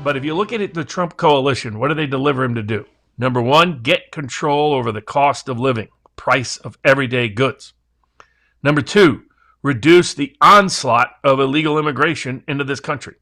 But if you look at it, the Trump coalition, what do they deliver him to do? Number one, get control over the cost of living, price of everyday goods. Number two, reduce the onslaught of illegal immigration into this country.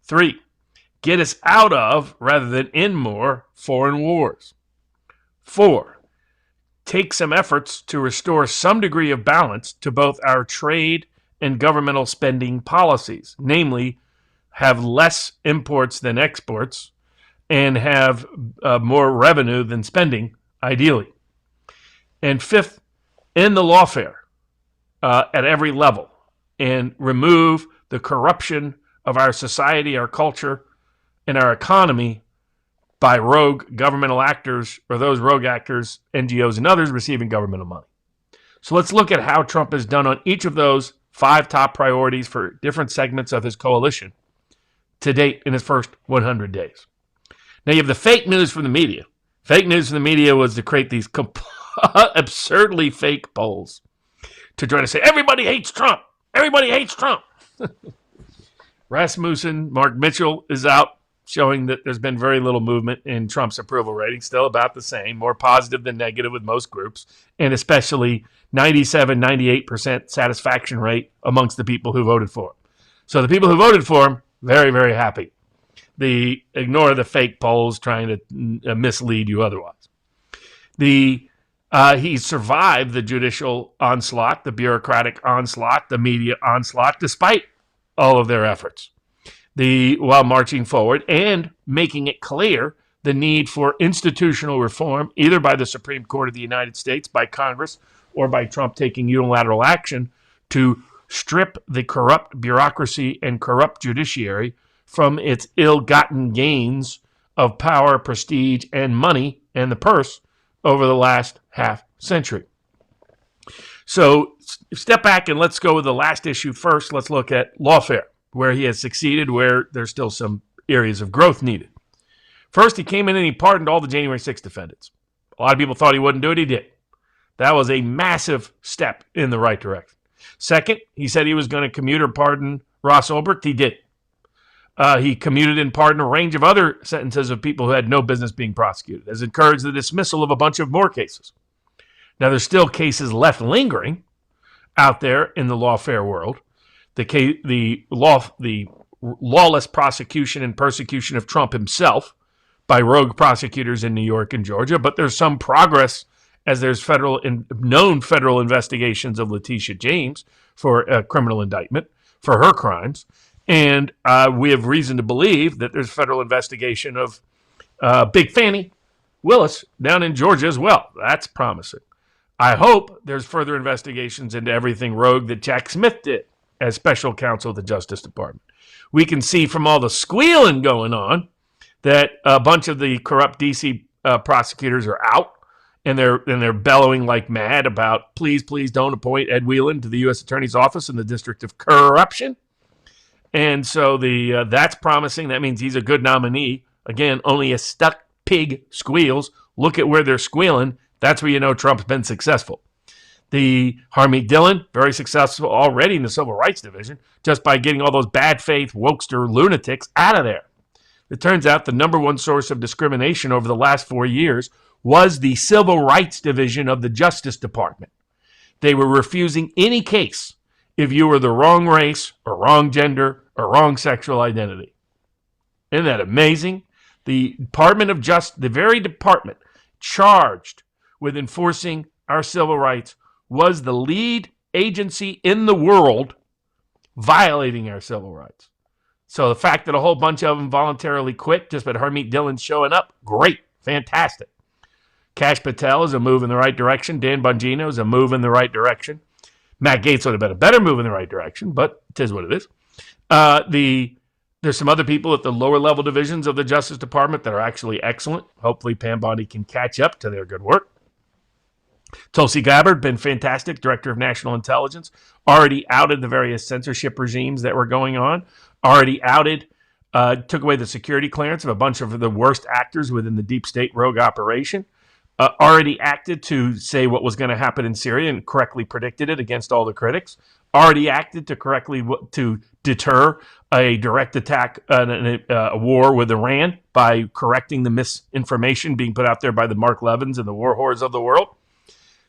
3, get us out of, rather than in more, foreign wars. 4, take some efforts to restore some degree of balance to both our trade and governmental spending policies, namely, have less imports than exports and have more revenue than spending, ideally. And 5th, end the lawfare at every level and remove the corruption of our society, our culture, and our economy by rogue governmental actors or those rogue actors, NGOs and others receiving governmental money. So let's look at how Trump has done on each of those 5 top priorities for different segments of his coalition to date in his first 100 days. Now you have the fake news from the media. Fake news from the media was to create these absurdly fake polls to try to say, everybody hates Trump. Everybody hates Trump. Rasmussen, Mark Mitchell is out showing that there's been very little movement in Trump's approval rating, still about the same, more positive than negative with most groups, and especially 97, 98% satisfaction rate amongst the people who voted for him. So the people who voted for him, very, very happy. Ignore the fake polls trying to mislead you otherwise. He survived the judicial onslaught, the bureaucratic onslaught, the media onslaught, despite all of their efforts. While marching forward and making it clear the need for institutional reform, either by the Supreme Court of the United States, by Congress, or by Trump taking unilateral action to strip the corrupt bureaucracy and corrupt judiciary from its ill-gotten gains of power, prestige, and money and the purse over the last half century. So step back and let's go with the last issue first. Let's look at lawfare, where he has succeeded, where there's still some areas of growth needed. First, he came in and he pardoned all the January 6th defendants. A lot of people thought he wouldn't do it. He did. That was a massive step in the right direction. Second, he said he was going to commute or pardon Ross Ulbricht. He did. He commuted and pardoned a range of other sentences of people who had no business being prosecuted, has encouraged the dismissal of a bunch of more cases. Now, there's still cases left lingering out there in the lawfare world. The lawless prosecution and persecution of Trump himself by rogue prosecutors in New York and Georgia, but there's some progress as there's known federal investigations of Letitia James for a criminal indictment for her crimes. And we have reason to believe that there's federal investigation of Big Fannie Willis down in Georgia as well. That's promising. I hope there's further investigations into everything rogue that Jack Smith did as special counsel of the Justice Department. We can see from all the squealing going on that a bunch of the corrupt D.C. prosecutors are out, and they're bellowing like mad about, please don't appoint Ed Whelan to the U.S. Attorney's Office in the District of Corruption. And so that's promising. That means he's a good nominee. Again, only a stuck pig squeals. Look at where they're squealing. That's where you know Trump's been successful. The Harmeet Dillon, very successful already in the Civil Rights Division, just by getting all those bad faith wokester lunatics out of there. It turns out the number one source of discrimination over the last 4 years was the Civil Rights Division of the Justice Department. They were refusing any case if you were the wrong race or wrong gender or wrong sexual identity. Isn't that amazing? The Department of Justice, the very department charged with enforcing our civil rights, was the lead agency in the world violating our civil rights. So the fact that a whole bunch of them voluntarily quit just by Harmeet Dillon showing up, great, fantastic. Kash Patel is a move in the right direction. Dan Bongino is a move in the right direction. Matt Gaetz would have been a better move in the right direction, but it is what it is. There's some other people at the lower level divisions of the Justice Department that are actually excellent. Hopefully Pam Bondi can catch up to their good work. Tulsi Gabbard, been fantastic, Director of National Intelligence, already outed the various censorship regimes that were going on, already outed, took away the security clearance of a bunch of the worst actors within the deep state rogue operation, already acted to say what was going to happen in Syria and correctly predicted it against all the critics, already acted to deter a direct attack, a war with Iran by correcting the misinformation being put out there by the Mark Levins and the war whores of the world.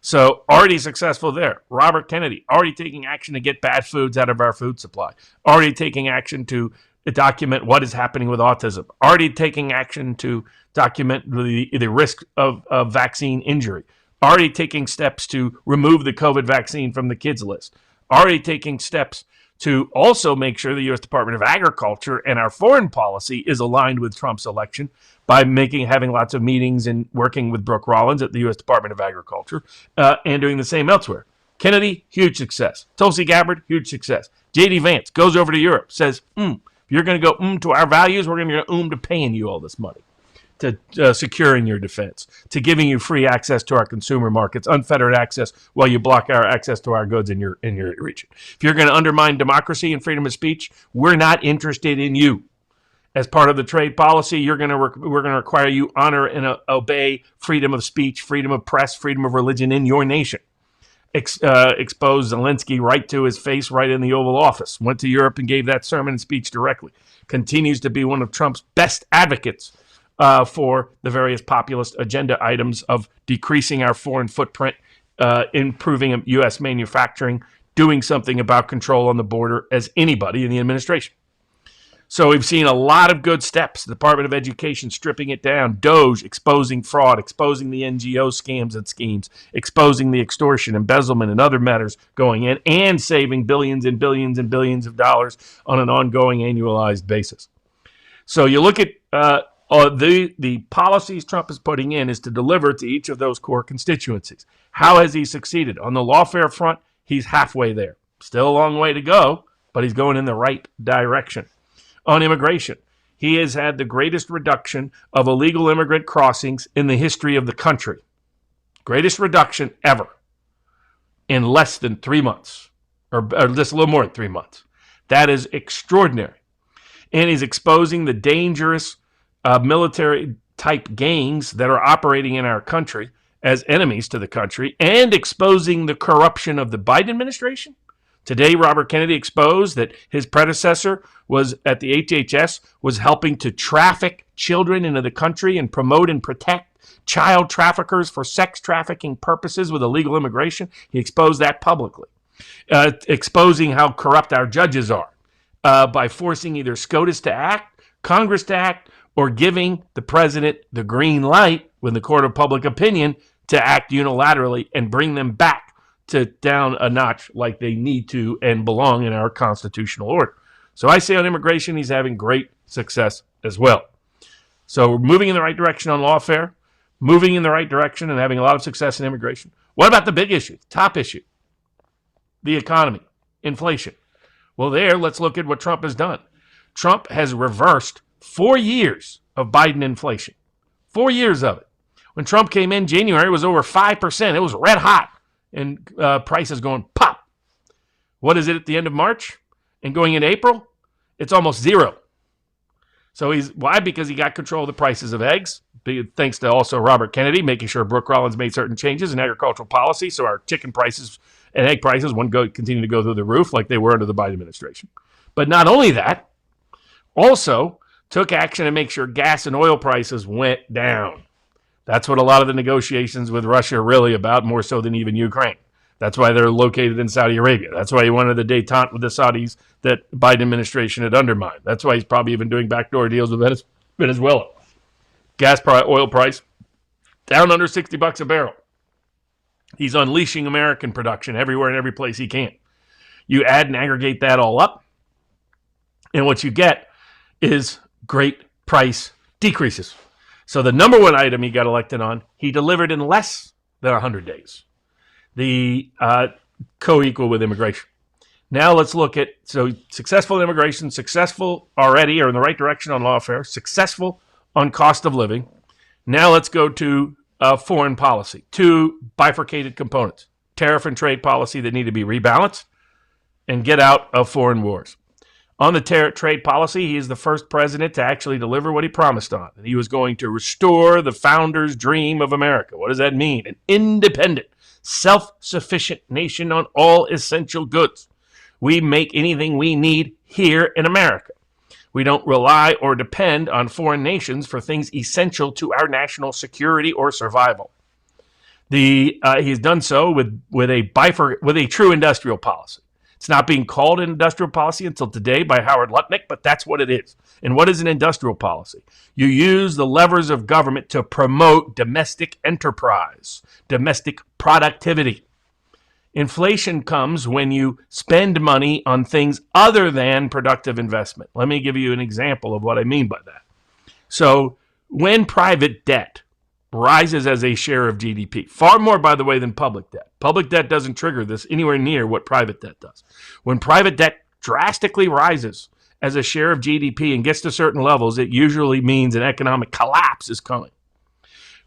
So already successful there. Robert Kennedy already taking action to get bad foods out of our food supply. Already taking action to document what is happening with autism. Already taking action to document the risk of vaccine injury. Already taking steps to remove the COVID vaccine from the kids list. Already taking steps to also make sure the U.S. Department of Agriculture and our foreign policy is aligned with Trump's election by having lots of meetings and working with Brooke Rollins at the U.S. Department of Agriculture and doing the same elsewhere. Kennedy, huge success. Tulsi Gabbard, huge success. J.D. Vance goes over to Europe, says, if you're going to go to our values, we're going to go to paying you all this money, to securing your defense, to giving you free access to our consumer markets, unfettered access while you block our access to our goods in your region. If you're going to undermine democracy and freedom of speech, we're not interested in you. As part of the trade policy, we're going to require you honor and obey freedom of speech, freedom of press, freedom of religion in your nation. Exposed Zelensky right to his face right in the Oval Office. Went to Europe and gave that sermon and speech directly. Continues to be one of Trump's best advocates for the various populist agenda items of decreasing our foreign footprint, improving U.S. manufacturing, doing something about control on the border as anybody in the administration. So we've seen a lot of good steps. The Department of Education stripping it down. DOJ exposing fraud, exposing the NGO scams and schemes, exposing the extortion, embezzlement, and other matters going in, and saving billions and billions and billions of dollars on an ongoing annualized basis. So you look at the policies Trump is putting in is to deliver to each of those core constituencies. How has he succeeded? On the lawfare front, he's halfway there. Still a long way to go, but he's going in the right direction. On immigration, he has had the greatest reduction of illegal immigrant crossings in the history of the country. Greatest reduction ever in less than 3 months, or just a little more than 3 months. That is extraordinary. And he's exposing the dangerous military-type gangs that are operating in our country as enemies to the country, and exposing the corruption of the Biden administration. Today, Robert Kennedy exposed that his predecessor was at the HHS, was helping to traffic children into the country and promote and protect child traffickers for sex trafficking purposes with illegal immigration. He exposed that publicly, exposing how corrupt our judges are by forcing either SCOTUS to act, Congress to act, or giving the president the green light with the court of public opinion to act unilaterally and bring them back to down a notch like they need to and belong in our constitutional order. So I say on immigration, he's having great success as well. So we're moving in the right direction on lawfare, moving in the right direction and having a lot of success in immigration. What about the big issue, top issue? The economy, inflation. Well, let's look at what Trump has done. Trump has reversed 4 years of Biden inflation. 4 years of it. When Trump came in January, it was over 5%. It was red hot. And prices going pop. What is it at the end of March? And going into April? It's almost zero. So why? Because he got control of the prices of eggs, thanks to also Robert Kennedy, making sure Brooke Rollins made certain changes in agricultural policy, so our chicken prices and egg prices wouldn't continue to go through the roof like they were under the Biden administration. But not only that, also took action to make sure gas and oil prices went down. That's what a lot of the negotiations with Russia are really about, more so than even Ukraine. That's why they're located in Saudi Arabia. That's why he wanted the détente with the Saudis that Biden administration had undermined. That's why he's probably even doing backdoor deals with Venezuela. Gas price, oil price, down under $60 a barrel. He's unleashing American production everywhere and every place he can. You add and aggregate that all up, and what you get is great price decreases. So the number one item he got elected on, he delivered in less than 100 days. The co-equal with immigration. Now let's look at, so successful in immigration, successful already or in the right direction on lawfare, successful on cost of living. Now let's go to foreign policy. Two bifurcated components. Tariff and trade policy that need to be rebalanced and get out of foreign wars. On the trade policy, he is the first president to actually deliver what he promised on. And he was going to restore the founder's dream of America. What does that mean? An independent, self-sufficient nation on all essential goods. We make anything we need here in America. We don't rely or depend on foreign nations for things essential to our national security or survival. He's done so with a true industrial policy. It's not being called an industrial policy until today by Howard Lutnick, but that's what it is. And what is an industrial policy? You use the levers of government to promote domestic enterprise, domestic productivity. Inflation comes when you spend money on things other than productive investment. Let me give you an example of what I mean by that. So when private debt rises as a share of GDP, far more, by the way, than public debt. Public debt doesn't trigger this anywhere near what private debt does. When private debt drastically rises as a share of GDP and gets to certain levels, it usually means an economic collapse is coming.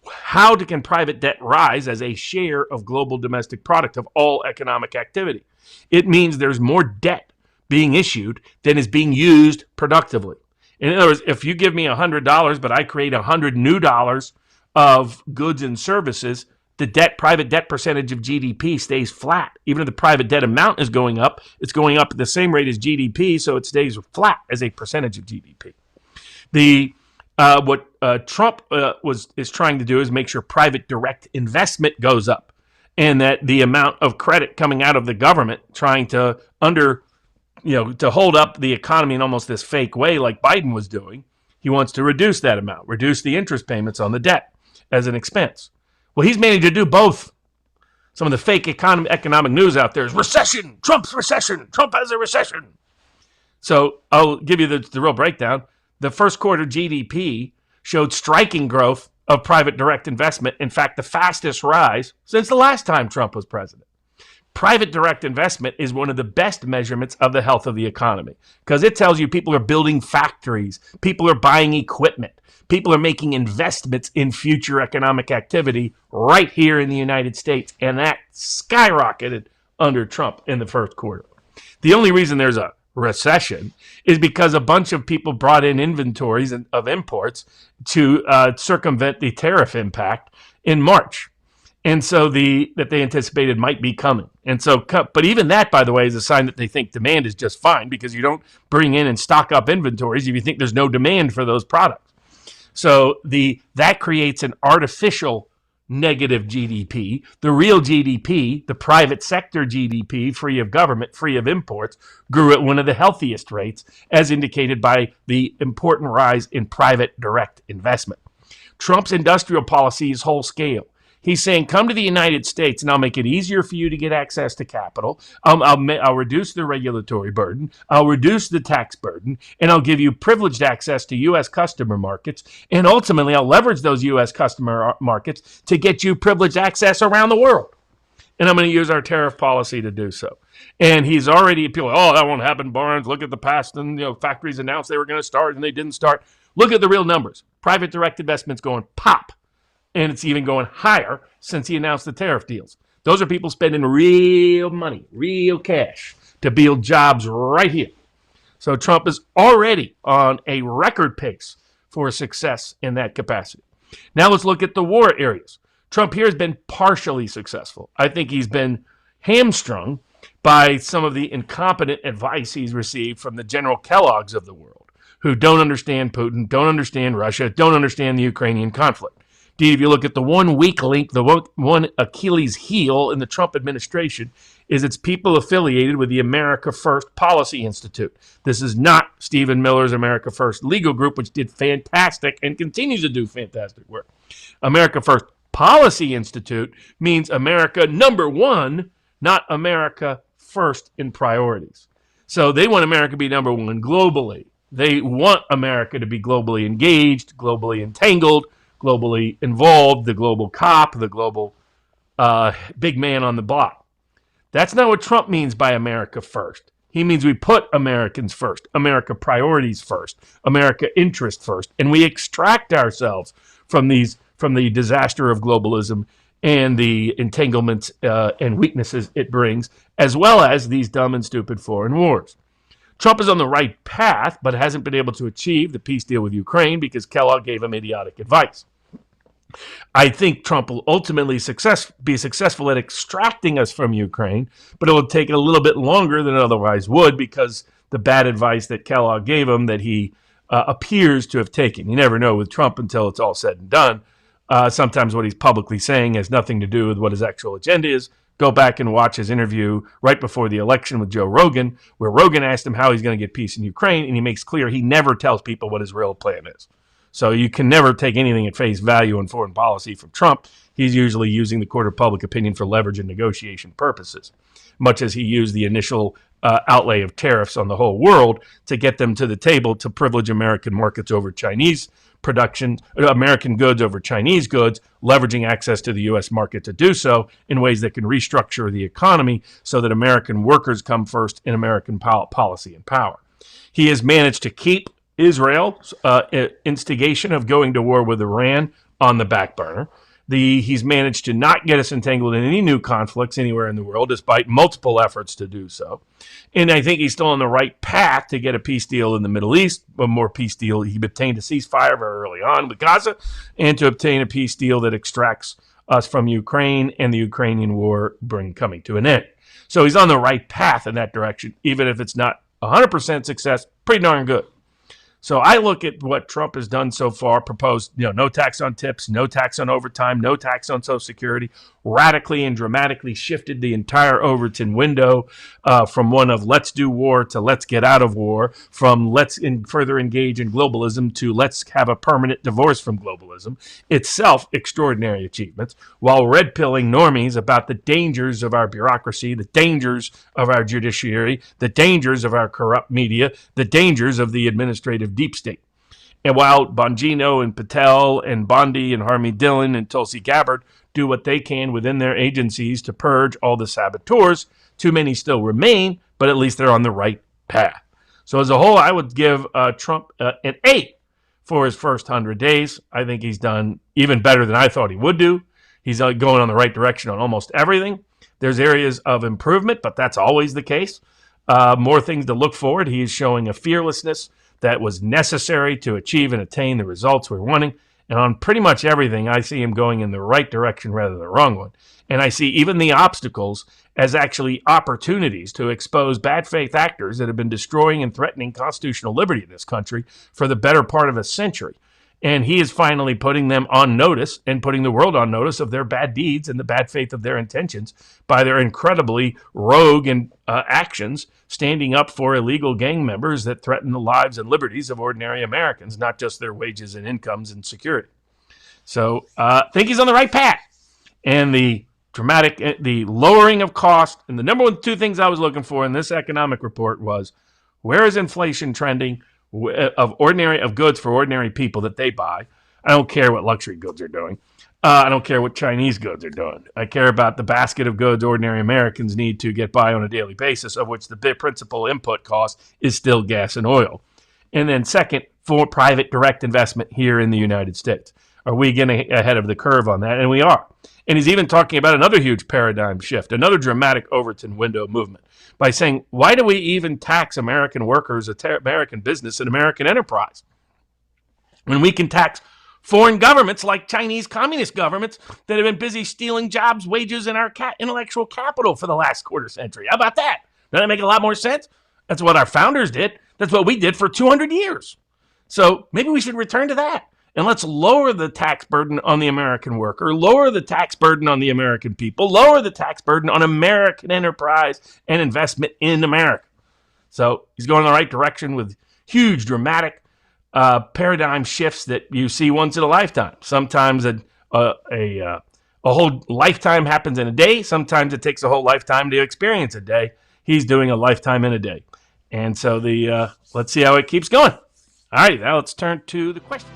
How can private debt rise as a share of global domestic product of all economic activity? It means there's more debt being issued than is being used productively. In other words, if you give me $100, but I create $100 new of goods and services, the private debt percentage of GDP stays flat. Even if the private debt amount is going up, it's going up at the same rate as GDP, so it stays flat as a percentage of GDP. What Trump is trying to do is make sure private direct investment goes up, and that the amount of credit coming out of the government trying to to hold up the economy in almost this fake way like Biden was doing, he wants to reduce that amount, reduce the interest payments on the debt as an expense. Well, he's managed to do both. Some of the fake economic news out there is recession, Trump's recession, Trump has a recession. So I'll give you the real breakdown. The first quarter GDP showed striking growth of private direct investment. In fact, the fastest rise since the last time Trump was president. Private direct investment is one of the best measurements of the health of the economy because it tells you people are building factories, people are buying equipment, people are making investments in future economic activity right here in the United States, and that skyrocketed under Trump in the first quarter. The only reason there's a recession is because a bunch of people brought in inventories of imports to circumvent the tariff impact in March. And so that they anticipated might be coming. And so, but even that, by the way, is a sign that they think demand is just fine because you don't bring in and stock up inventories if you think there's no demand for those products. So that creates an artificial negative GDP. The real GDP, the private sector GDP, free of government, free of imports, grew at one of the healthiest rates, as indicated by the important rise in private direct investment. Trump's industrial policy is whole scale. He's saying, come to the United States and I'll make it easier for you to get access to capital. I'll reduce the regulatory burden. I'll reduce the tax burden. And I'll give you privileged access to U.S. customer markets. And ultimately, I'll leverage those U.S. customer markets to get you privileged access around the world. And I'm going to use our tariff policy to do so. And he's already appealing, that won't happen, Barnes. Look at the past. And factories announced they were going to start and they didn't start. Look at the real numbers. Private direct investment's going pop. And it's even going higher since he announced the tariff deals. Those are people spending real money, real cash to build jobs right here. So Trump is already on a record pace for success in that capacity. Now let's look at the war areas. Trump here has been partially successful. I think he's been hamstrung by some of the incompetent advice he's received from the General Kellogg's of the world, who don't understand Putin, don't understand Russia, don't understand the Ukrainian conflict. Indeed, if you look at the one weak link, the one Achilles heel in the Trump administration is it's people affiliated with the America First Policy Institute. This is not Stephen Miller's America First legal group, which did fantastic and continues to do fantastic work. America First Policy Institute means America number one, not America first in priorities. So they want America to be number one globally. They want America to be globally engaged, globally entangled, globally involved, the global cop, the global big man on the block. That's not what Trump means by America first. He means we put Americans first, America priorities first, America interest first, and we extract ourselves from the disaster of globalism and the entanglements and weaknesses it brings, as well as these dumb and stupid foreign wars. Trump is on the right path, but hasn't been able to achieve the peace deal with Ukraine because Kellogg gave him idiotic advice. I think Trump will ultimately be successful at extracting us from Ukraine, but it will take a little bit longer than it otherwise would because the bad advice that Kellogg gave him that he appears to have taken. You never know with Trump until it's all said and done. Sometimes what he's publicly saying has nothing to do with what his actual agenda is. Go back and watch his interview right before the election with Joe Rogan, where Rogan asked him how he's going to get peace in Ukraine, and he makes clear he never tells people what his real plan is. So you can never take anything at face value in foreign policy from Trump. He's usually using the court of public opinion for leverage and negotiation purposes, much as he used the initial outlay of tariffs on the whole world to get them to the table to privilege American markets over Chinese production, American goods over Chinese goods, leveraging access to the U.S. market to do so in ways that can restructure the economy so that American workers come first in American policy and power. He has managed to keep Israel's instigation of going to war with Iran on the back burner. He's managed to not get us entangled in any new conflicts anywhere in the world, despite multiple efforts to do so. And I think he's still on the right path to get a peace deal in the Middle East, a more peace deal. He obtained a ceasefire very early on with Gaza, and to obtain a peace deal that extracts us from Ukraine and the Ukrainian war coming to an end. So he's on the right path in that direction, even if it's not 100% success, pretty darn good. So I look at what Trump has done so far, proposed, no tax on tips, no tax on overtime, no tax on Social Security, radically and dramatically shifted the entire Overton window from one of let's do war to let's get out of war, from let's further engage in globalism to let's have a permanent divorce from globalism. Itself extraordinary achievements, while red-pilling normies about the dangers of our bureaucracy, the dangers of our judiciary, the dangers of our corrupt media, the dangers of the administrative deep state. And while Bongino and Patel and Bondi and Harmy Dillon and Tulsi Gabbard do what they can within their agencies to purge all the saboteurs, too many still remain, but at least they're on the right path. So as a whole, I would give Trump an 8 for his first 100 days. I think he's done even better than I thought he would do. He's going on the right direction on almost everything. There's areas of improvement, but that's always the case. More things to look forward. He is showing a fearlessness that was necessary to achieve and attain the results we're wanting. And on pretty much everything, I see him going in the right direction rather than the wrong one. And I see even the obstacles as actually opportunities to expose bad faith actors that have been destroying and threatening constitutional liberty in this country for the better part of a century. And he is finally putting them on notice and putting the world on notice of their bad deeds and the bad faith of their intentions by their incredibly rogue and actions, standing up for illegal gang members that threaten the lives and liberties of ordinary Americans, not just their wages and incomes and security. So I think he's on the right path. And the lowering of cost, and the number two things I was looking for in this economic report was, where is inflation trending of goods for ordinary people that they buy? I don't care what luxury goods are doing. I don't care what Chinese goods are doing. I care about the basket of goods ordinary Americans need to get by on a daily basis, of which the principal input cost is still gas and oil. And then second, for private direct investment here in the United States. Are we getting ahead of the curve on that? And we are. And he's even talking about another huge paradigm shift, another dramatic Overton window movement, by saying, why do we even tax American workers, American business, and American enterprise when we can tax foreign governments like Chinese communist governments that have been busy stealing jobs, wages, and our intellectual capital for the last quarter century? How about that? Doesn't that make a lot more sense? That's what our founders did. That's what we did for 200 years. So maybe we should return to that. And let's lower the tax burden on the American worker, lower the tax burden on the American people, lower the tax burden on American enterprise and investment in America. So he's going in the right direction with huge, dramatic paradigm shifts that you see once in a lifetime. Sometimes a whole lifetime happens in a day. Sometimes it takes a whole lifetime to experience a day. He's doing a lifetime in a day. And so let's see how it keeps going. All right, now let's turn to the question.